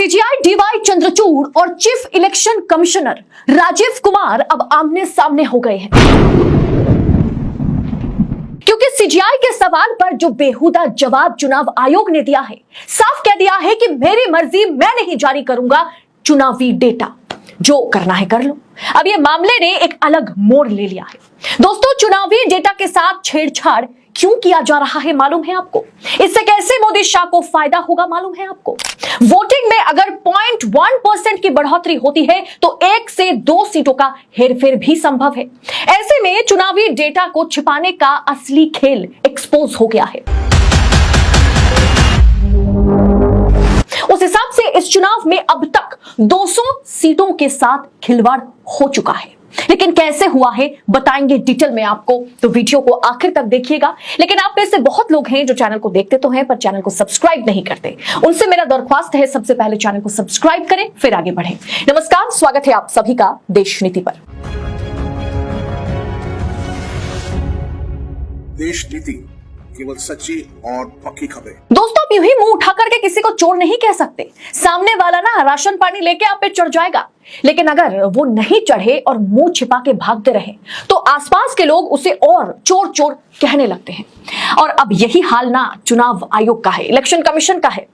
CGI DY Chandrachud और chief election commissioner Rajiv Kumar अब आमने सामने हो गए हैं, क्योंकि सीजीआई के सवाल पर जो बेहुदा जवाब चुनाव आयोग ने दिया है, साफ कह दिया है कि मेरी मर्जी, मैं नहीं जारी करूंगा चुनावी डेटा, जो करना है कर लो। अब ये मामले ने एक अलग मोड़ ले लिया है। दोस्तों, चुनावी डेटा के साथ छेड़छाड़ क्यों किया जा रहा है मालूम है आपको? इससे कैसे मोदी शाह को फायदा होगा मालूम है आपको? वोटिंग में अगर 0.1% की बढ़ोतरी होती है तो 1 से 2 सीटों का हेरफेर भी संभव है। ऐसे में चुनावी डेटा को छिपाने का असली खेल एक्सपोज हो गया है। उस हिसाब से इस चुनाव में अब तक 200 सीटों के साथ खिलवाड़ हो चुका है। लेकिन कैसे हुआ है बताएंगे डिटेल में आपको, तो वीडियो को आखिर तक देखिएगा। लेकिन आप में से बहुत लोग हैं जो चैनल को देखते तो हैं पर चैनल को सब्सक्राइब नहीं करते। उनसे मेरा दरख्वास्त है, सबसे पहले चैनल को सब्सक्राइब करें, फिर आगे बढ़ें। नमस्कार, स्वागत है आप सभी का देश नीति पर। देश नीति केवल सच्ची और पक्की खबरें। दोस्तों, आप यूं ही मुंह उठा करके किसी को चोर नहीं कह सकते। सामने वाला ना राशन पानी लेके आप पे चढ़ जाएगा, लेकिन अगर वो नहीं चढ़े और मुंह छिपा के भागते रहे तो आसपास के लोग उसे और चोर चोर कहने लगते हैं। और अब यही हाल ना चुनाव आयोग का है, इलेक्शन कमीशन का है।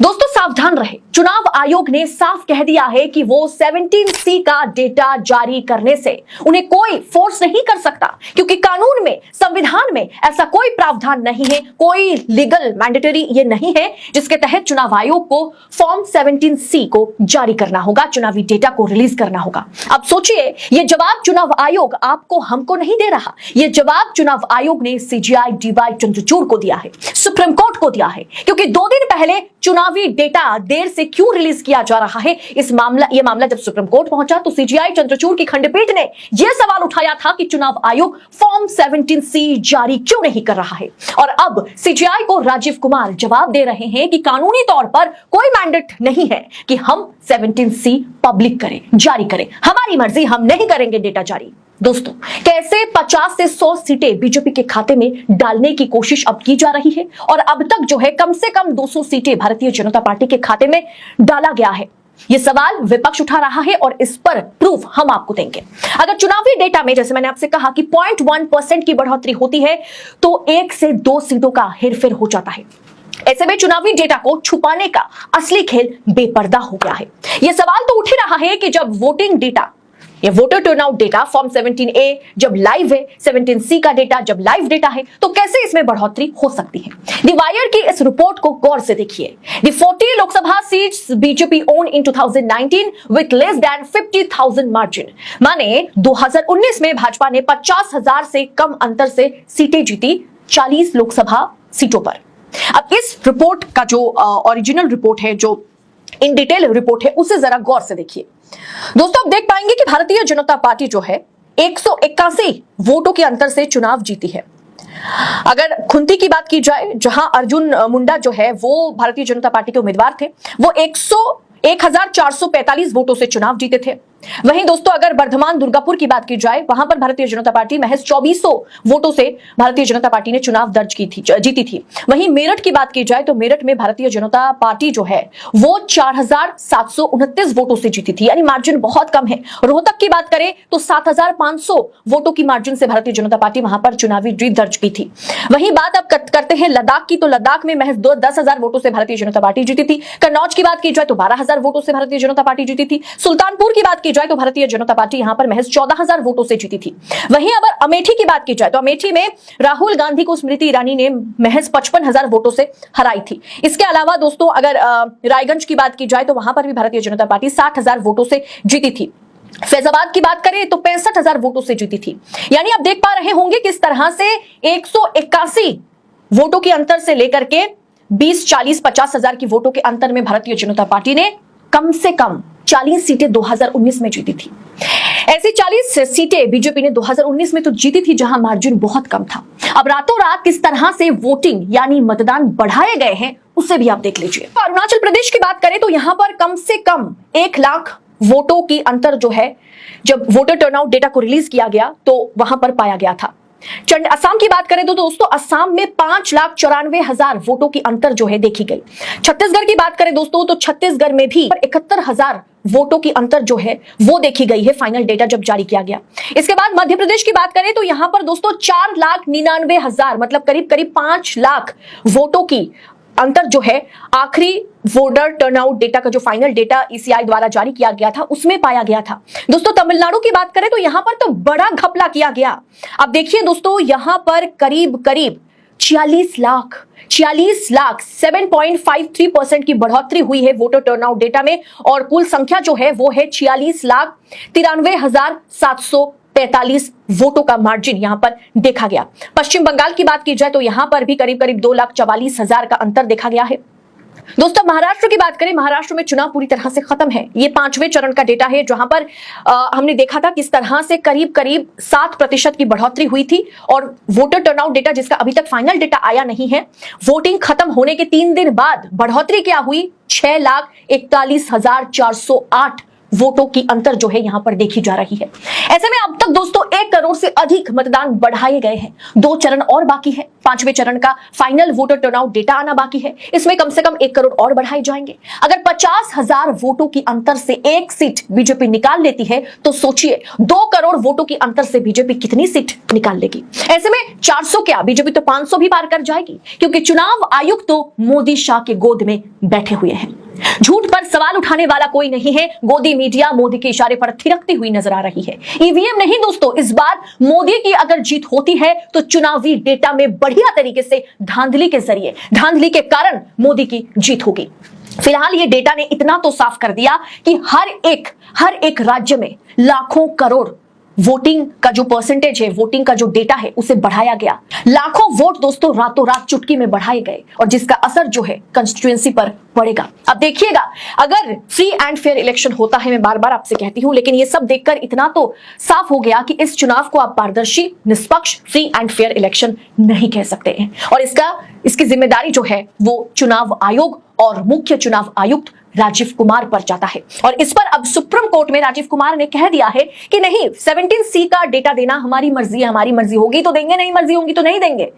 दोस्तों, सावधान रहे। चुनाव आयोग ने साफ कह दिया है कि वो 17C का डेटा जारी करने से उन्हें कोई फोर्स नहीं कर सकता, क्योंकि कानून में, संविधान में ऐसा कोई प्रावधान नहीं है, कोई लीगल मैंडेटरी ये नहीं है जिसके तहत चुनाव आयोग को फॉर्म 17C को जारी करना होगा, चुनावी डेटा को रिलीज करना होगा। अब सोचिए, ये जवाब चुनाव आयोग आपको, हमको नहीं दे रहा। ये जवाब चुनाव आयोग ने सीजीआई डीवाई चंद्रचूड़ को दिया है, सुप्रीम कोर्ट को दिया है, क्योंकि 2 दिन पहले चुनावी डेटा देर से क्यों रिलीज किया जा रहा है, ये मामला जब सुप्रीम कोर्ट पहुंचा तो सीजीआई चंद्रचूड़ की खंडपीठ ने यह सवाल उठाया था कि चुनाव आयोग फॉर्म 17C जारी क्यों नहीं कर रहा है। और अब सीजीआई को राजीव कुमार जवाब दे रहे हैं कि कानूनी तौर पर कोई मैंडेट नहीं है कि हम 17C पब्लिक करें, जारी करें। हमारी मर्जी, हम नहीं करेंगे डेटा जारी। दोस्तों, कैसे 50 से 100 सीटें बीजेपी के खाते में डालने की कोशिश अब की जा रही है और अब तक जो है कम से कम 200 सीटें भारतीय जनता पार्टी के खाते में डाला गया है। यह सवाल विपक्ष उठा रहा है और इस पर प्रूफ हम आपको देंगे। अगर चुनावी डेटा में, जैसे मैंने आपसे कहा कि 0.1% की बढ़ोतरी होती है तो 1 से 2 सीटों का हेरफेर हो जाता है। ऐसे में चुनावी डेटा को छुपाने का असली खेल बेपर्दा हो गया है। यह सवाल तो उठ ही रहा है कि जब वोटिंग डेटा, ये voter turnout data form 17A जब लाइव है, 17C का डेटा जब लाइव डेटा है, तो कैसे इसमें बढ़ोतरी हो सकती है? द वायर की इस रिपोर्ट को गौर से देखिए। The 40 Lok Sabha seats BJP own in 2019 with less than 50,000 margin, माने 2019 में भाजपा ने 50,000 से कम अंतर से सीटें जीती 40 लोकसभा सीटों पर। अब इस रिपोर्ट का जो ओरिजिनल रिपोर्ट है, जो इन डिटेल रिपोर्ट है, उसे जरा गौर से देखिए। दोस्तों, आप देख पाएंगे कि भारतीय जनता पार्टी जो है 181 वोटों के अंतर से चुनाव जीती है। अगर खुंती की बात की जाए, जहां अर्जुन मुंडा जो है वो भारतीय जनता पार्टी के उम्मीदवार थे, वो 1445 वोटों से चुनाव जीते थे। वहीं दोस्तों, अगर बर्धमान दुर्गापुर की बात की जाए, वहां पर भारतीय जनता पार्टी महज 2400 वोटों से भारतीय जनता पार्टी ने चुनाव जीती थी। वहीं मेरठ की बात की जाए तो मेरठ में भारतीय जनता पार्टी जो है वो 4729 वोटों से जीती थी, यानी मार्जिन बहुत कम है। रोहतक की बात करें तो 7500 वोटों की मार्जिन से भारतीय जनता पार्टी वहां पर चुनावी जीत दर्ज की थी। वहीं बात अब करते हैं लद्दाख की, तो लद्दाख में महज 10,000 वोटों से भारतीय जनता पार्टी जीती थी। कन्नौज की बात की जाए तो 12,000 वोटों से भारतीय जनता पार्टी जीती थी। सुल्तानपुर की बात जाए तो भारतीय जनता पार्टी यहां पर महज 14,000 वोटों से जीती थी। वहीं अगर अमेठी की बात की जाए तो अमेठी में राहुल गांधी को स्मृति ईरानी ने महज 55,000 वोटों से हराई थी। इसके अलावा दोस्तों, अगर रायगंज की बात की जाए तो वहां पर भी भारतीय जनता पार्टी 60,000 वोटों से जीती थी। फैजाबाद की बात करें तो 65,000 वोटों से जीती थी। यानी आप देख पा रहे होंगे किस तरह से 181 वोटों के अंतर से लेकर के 20, 40, 50,000 की वोटों के अंतर में भारतीय जनता पार्टी ने कम से कम 40 सीटें 2019 में जीती थी। ऐसी 40 सीटें बीजेपी ने 2019 में तो जीती थी जहां मार्जिन बहुत कम था। अब रातों रात किस तरह से वोटिंग यानी मतदान बढ़ाए गए हैं, उसे भी आप देख लीजिए। अरुणाचल प्रदेश की बात करें तो यहां पर कम से कम 1 लाख वोटों की अंतर जो है, जब वोटर टर्नआउट डेटा को रिलीज किया गया तो वहां पर पाया गया था। असम की बात करें तो दोस्तों असम में 5,94,000 वोटों की अंतर जो है देखी गई। छत्तीसगढ़ की बात करें दोस्तों तो छत्तीसगढ़ में भी 71,000 वोटों की अंतर जो है वो देखी गई है फाइनल डेटा जब जारी किया गया। इसके बाद मध्य प्रदेश की बात करें तो यहां पर दोस्तों 4,99,000 मतलब करीब करीब 5 लाख वोटों की अंतर जो है आखिरी वोटर टर्नआउट डेटा का जो फाइनल डेटा ईसीआई द्वारा जारी किया गया था उसमें पाया गया था। दोस्तों तमिलनाडु की बात करें तो यहां पर तो बड़ा घपला किया गया। अब देखिए दोस्तों यहां पर करीब करीब 46 लाख 7.53% की बढ़ोतरी हुई है वोटर टर्नआउट डेटा में और कुल संख्या जो है वो है 46,93,745 वोटों का मार्जिन यहां पर देखा गया। पश्चिम बंगाल की बात की जाए तो यहां पर भी करीब करीब 2,44,000 का अंतर देखा गया है। दोस्तों महाराष्ट्र की बात करें, महाराष्ट्र में चुनाव पूरी तरह से खत्म है। ये 5वें चरण का डेटा है जहां पर हमने देखा था किस तरह से करीब करीब 7% की बढ़ोतरी हुई थी और वोटर टर्नआउट डेटा जिसका अभी तक फाइनल डेटा आया नहीं है, वोटिंग खत्म होने के 3 दिन बाद बढ़ोतरी क्या हुई 6,41,408 वोटों की अंतर जो है यहां पर देखी जा रही है। ऐसे में अब तक दोस्तों 1 करोड़ से अधिक मतदान बढ़ाए गए हैं। 2 चरण और बाकी है। 5वें चरण का फाइनल वोटर टर्नआउट डेटा आना बाकी है। इसमें कम से कम 1 करोड़ और बढ़ाए जाएंगे। अगर 50,000 वोटों की अंतर से 1 सीट बीजेपी निकाल लेती है तो सोचिए 2 करोड़ वोटों की अंतर से बीजेपी कितनी सीट निकाल लेगी। ऐसे में 400 क्या, बीजेपी तो 500 भी पार कर जाएगी क्योंकि चुनाव आयुक्त तो मोदी शाह के गोद में बैठे हुए हैं। झूठ पर सवाल उठाने वाला कोई नहीं है। गोदी मीडिया मोदी के इशारे पर थिरकती हुई नजर आ रही है। ईवीएम नहीं दोस्तों, इस बार मोदी की अगर जीत होती है तो चुनावी डेटा में बढ़िया तरीके से धांधली के जरिए, धांधली के कारण मोदी की जीत होगी। फिलहाल ये डेटा ने इतना तो साफ कर दिया कि हर एक राज्य में लाखों करोड़ वोटिंग का जो परसेंटेज है, वोटिंग का जो डेटा है उसे बढ़ाया गया। लाखों वोट दोस्तों रातों रात चुटकी में बढ़ाए गए और जिसका असर जो है कंस्टिट्यूएंसी पर पड़ेगा। अब देखिएगा अगर फ्री एंड फेयर इलेक्शन होता है, मैं बार बार आपसे कहती हूं, लेकिन ये सब देखकर इतना तो साफ हो गया कि इस चुनाव को आप पारदर्शी, निष्पक्ष, फ्री एंड फेयर इलेक्शन नहीं कह सकते हैं और इसकी जिम्मेदारी जो है वो चुनाव आयोग और मुख्य चुनाव आयुक्त राजीव कुमार पर जाता है। और इस पर अब सुप्रीम कोर्ट में राजीव कुमार ने कह दिया है कि नहीं, 17C का डेटा देना हमारी मर्जी है, हमारी मर्जी होगी तो देंगे, नहीं मर्जी होगी तो नहीं देंगे।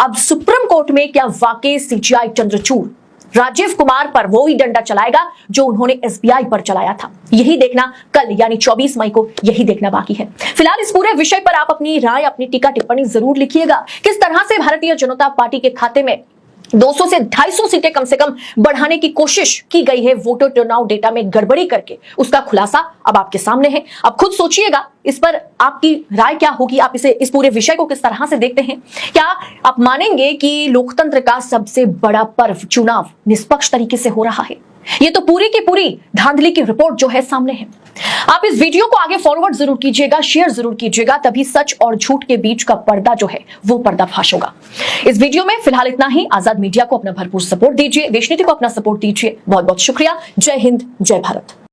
अब सुप्रीम कोर्ट में क्या वाकई सीजीआई चंद्रचूड़ राजीव कुमार पर वो ही डंडा चलाएगा जो उन्होंने एसबीआई पर चलाया था? यही देखना कल यानी 24 मई को यही देखना बाकी है। फिलहाल इस पूरे विषय पर आप अपनी राय, अपनी टीका टिप्पणी जरूर लिखिएगा। किस तरह से भारतीय जनता पार्टी के खाते में 200 से 250 सीटें कम से कम बढ़ाने की कोशिश की गई है वोटर टर्नआउट डेटा में गड़बड़ी करके, उसका खुलासा अब आपके सामने है। अब खुद सोचिएगा इस पर आपकी राय क्या होगी, आप इस पूरे विषय को किस तरह से देखते हैं? क्या आप मानेंगे कि लोकतंत्र का सबसे बड़ा पर्व चुनाव निष्पक्ष तरीके से हो रहा है? ये तो पूरी की पूरी धांधली की रिपोर्ट जो है सामने है। आप इस वीडियो को आगे फॉरवर्ड जरूर कीजिएगा, शेयर जरूर कीजिएगा, तभी सच और झूठ के बीच का पर्दा जो है वो पर्दाफाश होगा। इस वीडियो में फिलहाल इतना ही। आजाद मीडिया को अपना भरपूर सपोर्ट दीजिए, देश नीति को अपना सपोर्ट दीजिए। बहुत बहुत शुक्रिया। जय हिंद, जय भारत।